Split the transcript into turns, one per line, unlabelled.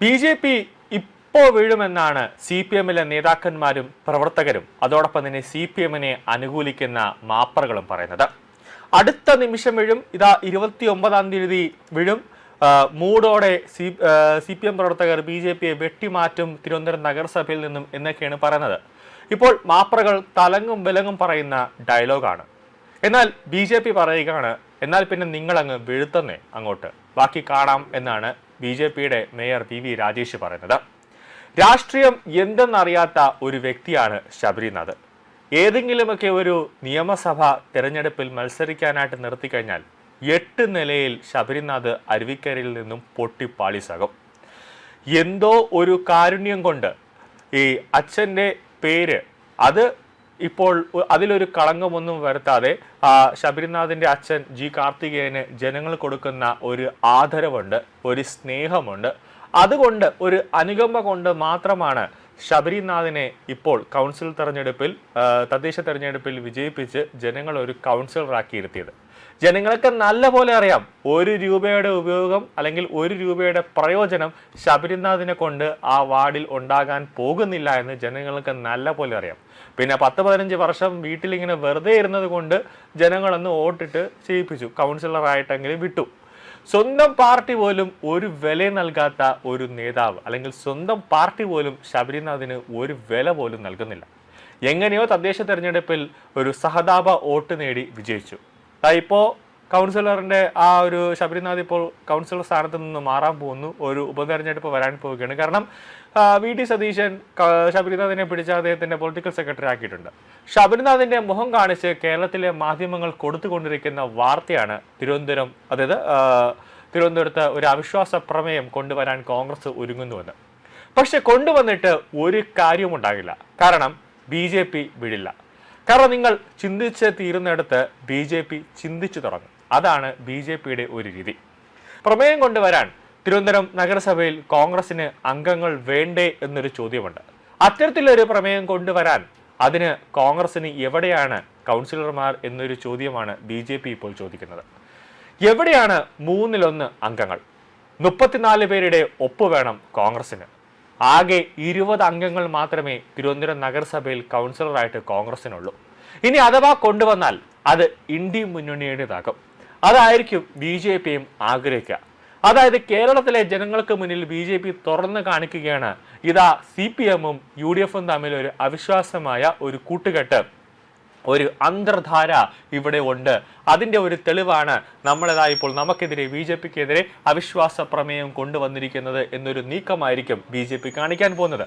BJP ഇപ്പോൾ വീഴുമെന്നാണ് CPM-ലെ നേതാക്കന്മാരും പ്രവർത്തകരും അതോടൊപ്പം തന്നെ CPM-നെ അനുകൂലിക്കുന്ന മാപ്പറുകളും പറയുന്നത്. അടുത്ത നിമിഷം വീഴും, ഇതാ 29-ാം തീയതി വീഴും. മൂടോടെ CPM പ്രവർത്തകർ ബി.ജെ.പിയെ വെട്ടിമാറ്റും തിരുവനന്തപുരം നഗരസഭയിൽ നിന്നും എന്നൊക്കെയാണ് പറയുന്നത്. ഇപ്പോൾ മാപ്പറകൾ തലങ്ങും വിലങ്ങും പറയുന്ന ഡയലോഗാണ്. എന്നാൽ ബി.ജെ.പി പറയുകയാണ്, എന്നാൽ പിന്നെ നിങ്ങളങ്ങ് വീഴ്ത്തുന്നേ അങ്ങോട്ട്, ബാക്കി കാണാം എന്നാണ് ബി.ജെ.പിയുടെ മേയർ PV രാജേഷ് പറയുന്നത്. രാഷ്ട്രീയം എന്തെന്നറിയാത്ത ഒരു വ്യക്തിയാണ് ശബരിനാഥ്. ഏതെങ്കിലുമൊക്കെ ഒരു നിയമസഭ തെരഞ്ഞെടുപ്പിൽ മത്സരിക്കാനായിട്ട് നിർത്തിക്കഴിഞ്ഞാൽ 8 നിലയിൽ ശബരിനാഥ് അരുവിക്കരയിൽ നിന്നും പൊട്ടിപ്പാളിസാകും. എന്തോ ഒരു കാരുണ്യം കൊണ്ട് ഈ അച്ഛൻ്റെ പേര് അത് ഇപ്പോൾ അതിലൊരു കളങ്കമൊന്നും വരുത്താതെ ശബരിനാഥിൻ്റെ അച്ഛൻ G. കാർത്തികേയന് ജനങ്ങൾ കൊടുക്കുന്ന ഒരു ആദരവുണ്ട്, ഒരു സ്നേഹമുണ്ട്. അതുകൊണ്ട് ഒരു അനുകമ്പ കൊണ്ട് മാത്രമാണ് ശബരിനാഥിനെ ഇപ്പോൾ കൗൺസിൽ തെരഞ്ഞെടുപ്പിൽ തദ്ദേശ തെരഞ്ഞെടുപ്പിൽ വിജയിപ്പിച്ച് ജനങ്ങൾ ഒരു കൗൺസിലറാക്കി ഇരുത്തിയത്. ജനങ്ങൾക്ക് നല്ല പോലെ അറിയാം 1 രൂപയുടെ ഉപയോഗം അല്ലെങ്കിൽ 1 രൂപയുടെ പ്രയോജനം ശബരിനാഥിനെ കൊണ്ട് ആ വാർഡിൽ ഉണ്ടാകാൻ പോകുന്നില്ല എന്ന് ജനങ്ങൾക്ക് നല്ല പോലെ അറിയാം. പിന്നെ 10-15 വർഷം വീട്ടിലിങ്ങനെ വെറുതെ ഇരുന്നത് കൊണ്ട് ജനങ്ങളൊന്ന് വോട്ടിട്ട് ചെയ്യിപ്പിച്ചു, കൗൺസിലറായിട്ടെങ്കിലും വിട്ടു. സ്വന്തം പാർട്ടി പോലും ഒരു വില നൽകാത്ത ഒരു നേതാവ്, അല്ലെങ്കിൽ സ്വന്തം പാർട്ടി പോലും ശബരിനാഥിന് ഒരു വില പോലും നൽകുന്നില്ല. എങ്ങനെയോ തദ്ദേശ തെരഞ്ഞെടുപ്പിൽ ഒരു സഹതാപ വോട്ട് നേടി വിജയിച്ചു. ഇപ്പോൾ കൗൺസിലറിൻ്റെ ആ ഒരു ശബരിനാഥ് ഇപ്പോൾ കൗൺസിലർ സ്ഥാനത്ത് നിന്ന് മാറാൻ പോകുന്നു. ഒരു ഉപതെരഞ്ഞെടുപ്പ് വരാൻ പോവുകയാണ്. കാരണം VT സതീശൻ ശബരിനാഥിനെ പിടിച്ച അദ്ദേഹത്തിൻ്റെ പൊളിറ്റിക്കൽ സെക്രട്ടറി ആക്കിയിട്ടുണ്ട്. ശബരിനാഥിൻ്റെ മുഖം കാണിച്ച് കേരളത്തിലെ മാധ്യമങ്ങൾ കൊടുത്തുകൊണ്ടിരിക്കുന്ന വാർത്തയാണ് തിരുവനന്തപുരത്ത് ഒരു അവിശ്വാസ പ്രമേയം കൊണ്ടുവരാൻ കോൺഗ്രസ് ഒരുങ്ങുന്നുവെന്ന്. പക്ഷെ കൊണ്ടുവന്നിട്ട് ഒരു കാര്യവും ഉണ്ടാകില്ല. കാരണം BJP വിടില്ല. കാരണം നിങ്ങൾ ചിന്തിച്ച് തീരുന്നിടത്ത് BJP ചിന്തിച്ചു തുടങ്ങും. അതാണ് BJPയുടെ ഒരു രീതി. പ്രമേയം കൊണ്ടുവരാൻ തിരുവനന്തപുരം നഗരസഭയിൽ കോൺഗ്രസിന് അംഗങ്ങൾ വേണ്ടേ എന്നൊരു ചോദ്യമുണ്ട്. അത്തരത്തിലൊരു പ്രമേയം കൊണ്ടുവരാൻ അതിന് കോൺഗ്രസിന് എവിടെയാണ് കൗൺസിലർമാർ എന്നൊരു ചോദ്യമാണ് BJP ഇപ്പോൾ ചോദിക്കുന്നത്. എവിടെയാണ് 1/3 അംഗങ്ങൾ? 34 പേരുടെ ഒപ്പ് വേണം കോൺഗ്രസിന്. ആകെ 20 അംഗങ്ങൾ മാത്രമേ തിരുവനന്തപുരം നഗരസഭയിൽ കൗൺസിലറായിട്ട് കോൺഗ്രസിനുള്ളൂ. ഇനി അഥവാ കൊണ്ടുവന്നാൽ അത് ഇന്ത്യ മുന്നണിയുടേതാകും. അതായിരിക്കും BJPയും ആഗ്രഹിക്കുക. അതായത് കേരളത്തിലെ ജനങ്ങൾക്ക് മുന്നിൽ BJP തുറന്നു കാണിക്കുകയാണ്, ഇതാ CPM-ഉം UDF-ഉം തമ്മിൽ ഒരു അവിശ്വാസമായ ഒരു കൂട്ടുകെട്ട്, ഒരു അന്തർധാര ഇവിടെ ഉണ്ട്. അതിൻ്റെ ഒരു തെളിവാണ് ഇപ്പോൾ നമുക്കെതിരെ BJPക്കെതിരെ അവിശ്വാസ പ്രമേയം കൊണ്ടുവന്നിരിക്കുന്നത് എന്നൊരു നീക്കമായിരിക്കും BJP കാണിക്കാൻ പോകുന്നത്.